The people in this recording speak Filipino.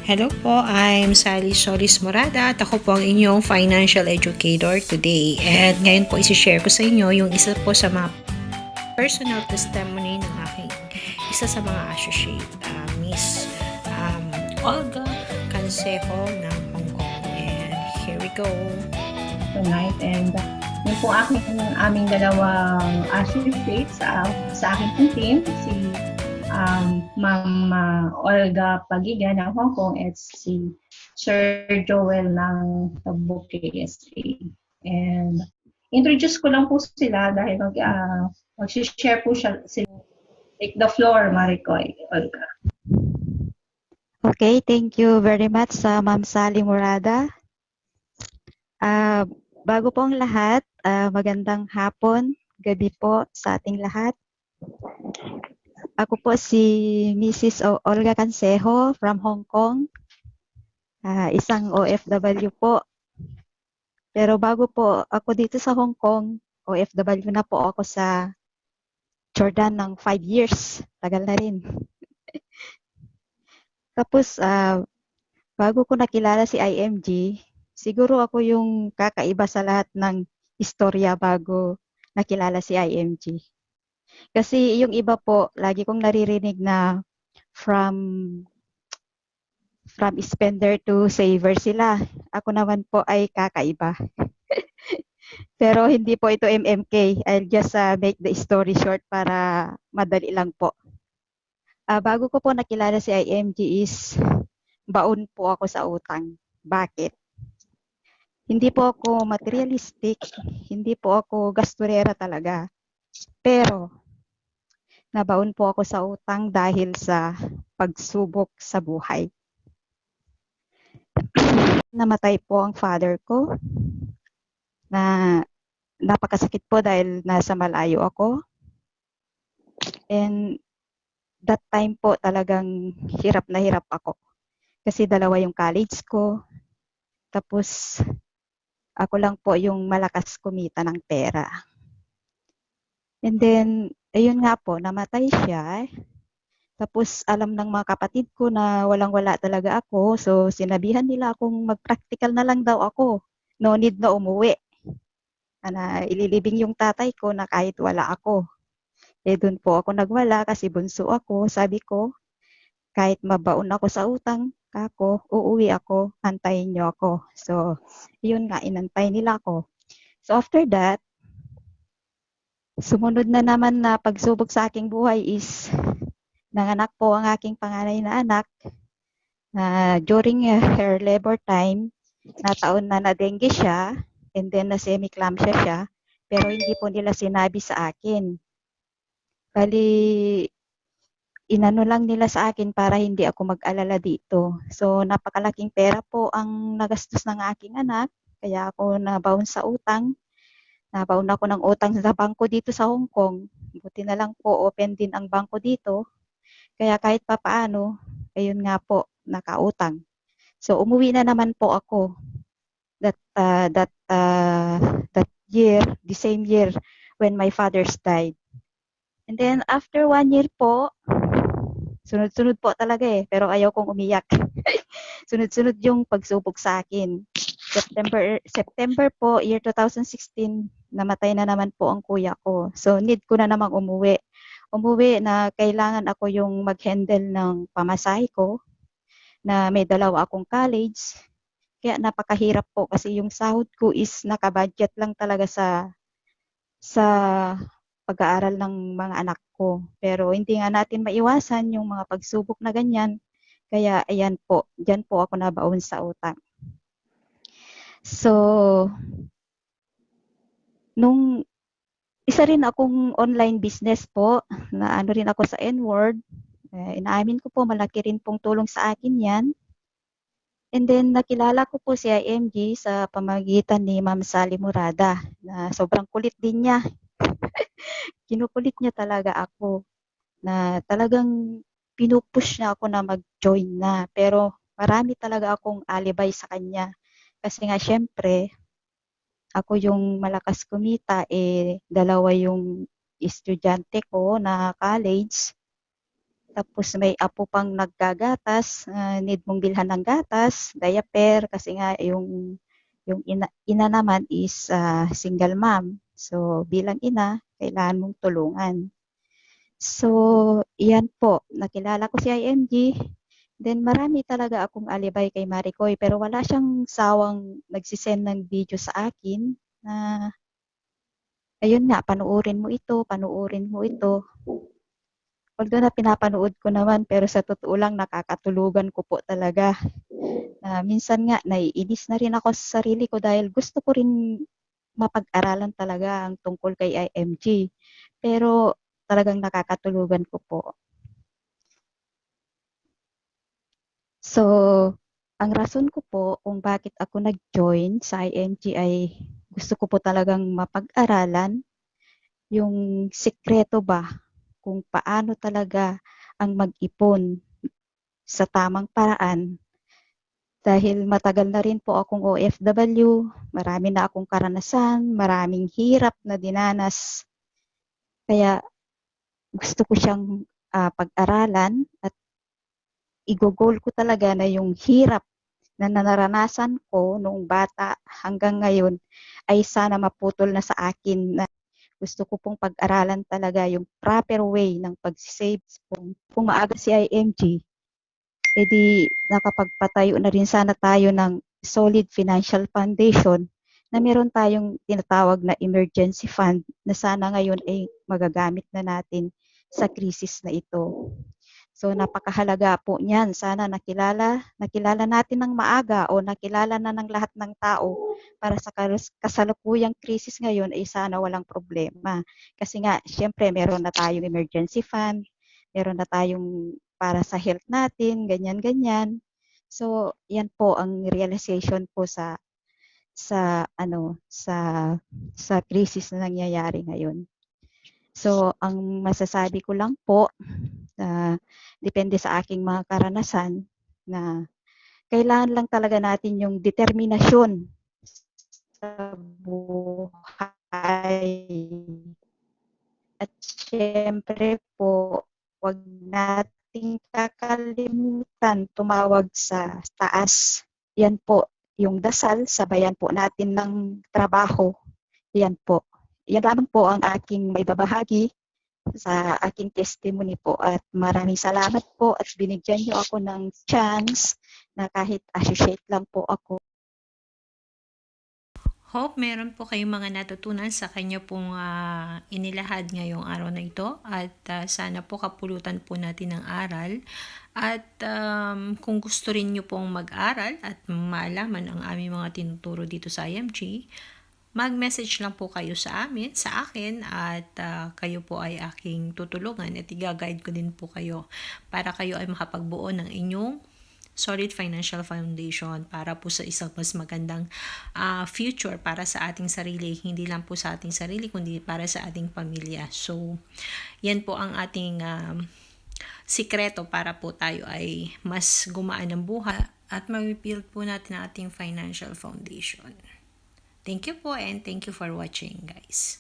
Hello po, I'm Sally Solis Morada at ako po ang inyong financial educator today. And ngayon po isi-share ko sa inyo yung isa po sa mga personal testimony ng aking isa sa mga associate, Miss Olga Canseco ng Hong Kong. And here we go. Tonight, and yun po aming dalawang associates sa aking team, si Ma'am Olga Pagiga ng Hong Kong at si Sir Joel ng Tabuk KSA. And introduce ko lang po sila dahil mag-share po sila. Take the floor, Maricoy, Olga. Okay, thank you very much sa Ma'am Sally Morada. Bago po ang lahat, magandang hapon, gabi po sa ating lahat. Ako po si Mrs. Olga Canseco from Hong Kong, isang OFW po. Pero bago po ako dito sa Hong Kong, OFW na po ako sa Jordan ng 5 years. Tagal na rin. Tapos, bago ko nakilala si IMG, siguro ako yung kakaiba sa lahat ng istorya bago nakilala si IMG. Kasi yung iba po, lagi kong naririnig na from spender to saver sila. Ako naman po ay kakaiba. Pero hindi po ito MMK. I'll just make the story short para madali lang po. Bago ko po nakilala si IMG is baon po ako sa utang. Bakit? Hindi po ako materialistic, hindi po ako gasturera talaga. Pero, nabaon po ako sa utang dahil sa pagsubok sa buhay. Namatay po ang father ko na napakasakit po dahil nasa malayo ako. And that time po talagang hirap na hirap ako. Kasi dalawa yung college ko. Tapos, ako lang po yung malakas kumita ng pera. And then, ayun nga po, namatay siya. Tapos alam ng mga kapatid ko na walang-wala talaga ako. So sinabihan nila akong mag-practical na lang daw ako. No need na umuwi. Na ililibing yung tatay ko na kahit wala ako. Doon po ako nagwala kasi bunso ako. Sabi ko, kahit mabaon ako sa utang, uuwi ako, antayin niyo ako. So, yun nga, inantay nila ako. So after that, sumunod na naman na pagsubok sa aking buhay is nanganak po ang aking panganay na anak na during her labor time, na taon na na-dengue siya and then na semi-clamsia siya, pero hindi po nila sinabi sa akin. Bali, inano lang nila sa akin para hindi ako mag-alala dito. So, napakalaking pera po ang nagastos ng aking anak, kaya ako nabaon sa utang. Nabaon ako ng utang sa bangko dito sa Hong Kong. Buti na lang po, open din ang bangko dito. Kaya kahit papaano, ayun nga po, nakautang. So, umuwi na naman po ako that year, the same year when my father's died. And then after 1 year po, sunod-sunod po talaga pero ayaw kong umiyak. Sunod-sunod yung pagsubok sa akin. September po, year 2016, namatay na naman po ang kuya ko. So need ko na namang umuwi. Umuwi na kailangan ako yung mag-handle ng pamasahe ko, na may dalawa akong college. Kaya napakahirap po kasi yung sahod ko is nakabudget lang talaga sa pag-aaral ng mga anak ko. Pero hindi nga natin maiwasan yung mga pagsubok na ganyan. Kaya ayan po, dyan po ako nabaon sa utang. So, nung isa rin akong online business po, na ano rin ako sa N-word, inaamin ko po malaki rin pong tulong sa akin yan. And then nakilala ko po si IMG sa pamamagitan ni Ma'am Sally Morada na sobrang kulit din niya. Kinukulit niya talaga ako na talagang pinupush niya ako na mag-join na. Pero marami talaga akong alibay sa kanya. Kasi nga syempre, ako yung malakas kumita, dalawa yung estudyante ko na college. Tapos may apo pang naggagatas, need mong bilhan ng gatas, diaper, kasi nga yung ina naman is single mom. So bilang ina, kailangan mong tulungan. So, iyan po, nakilala ko si IMG. Then marami talaga akong alibay kay Maricoy, pero wala siyang sawang nagsisend ng video sa akin na ayun nga, panuorin mo ito. Although na pinapanood ko naman, pero sa totoo lang nakakatulugan ko po talaga. Minsan nga naiinis na rin ako sa sarili ko dahil gusto ko rin mapag-aralan talaga ang tungkol kay IMG. Pero talagang nakakatulugan ko po. So, ang rason ko po kung bakit ako nag-join sa IMG ay gusto ko po talagang mapag-aralan yung sikreto ba kung paano talaga ang mag-ipon sa tamang paraan. Dahil matagal na rin po akong OFW, marami na akong karanasan, maraming hirap na dinanas. Kaya gusto ko siyang pag-aralan at i-goal ko talaga na yung hirap na naranasan ko noong bata hanggang ngayon ay sana maputol na sa akin. Na gusto ko pong pag-aralan talaga yung proper way ng pag-save. Kung maaga si IMG, edi nakapagpatayo na rin sana tayo ng solid financial foundation na meron tayong tinatawag na emergency fund na sana ngayon ay magagamit na natin sa krisis na ito. So napakahalaga po niyan. Sana nakilala natin ng maaga o nakilala na ng lahat ng tao para sa kasalukuyang krisis ngayon ay sana walang problema. Kasi nga, syempre meron na tayong emergency fund, meron na tayong para sa health natin, ganyan-ganyan. So, yan po ang realization ko sa krisis na nangyayari ngayon. So, ang masasabi ko lang po, depende sa aking mga karanasan, na kailangan lang talaga natin yung determinasyon sa buhay. At syempre po, wag nating kakalimutan tumawag sa taas. Yan po, yung dasal, sabayan po natin ng trabaho. Yan po. Yan lamang po ang aking may babahagi sa aking testimony po, at maraming salamat po at binigyan niyo ako ng chance na kahit associate lang po ako. Hope meron po kayong mga natutunan sa kanya pong inilahad ngayong araw na ito, at sana po kapulutan po natin ng aral, at kung gusto rin nyo pong mag-aral at maalaman ang aming mga tinuturo dito sa IMG, mag-message lang po kayo sa akin, at kayo po ay aking tutulungan at i-guide ko din po kayo para kayo ay makapagbuo ng inyong solid financial foundation para po sa isang mas magandang future para sa ating sarili, hindi lang po sa ating sarili kundi para sa ating pamilya. So, yan po ang ating sikreto para po tayo ay mas gumaan ang buhay at ma-build po natin ang ating financial foundation. Thank you po, and thank you for watching, guys.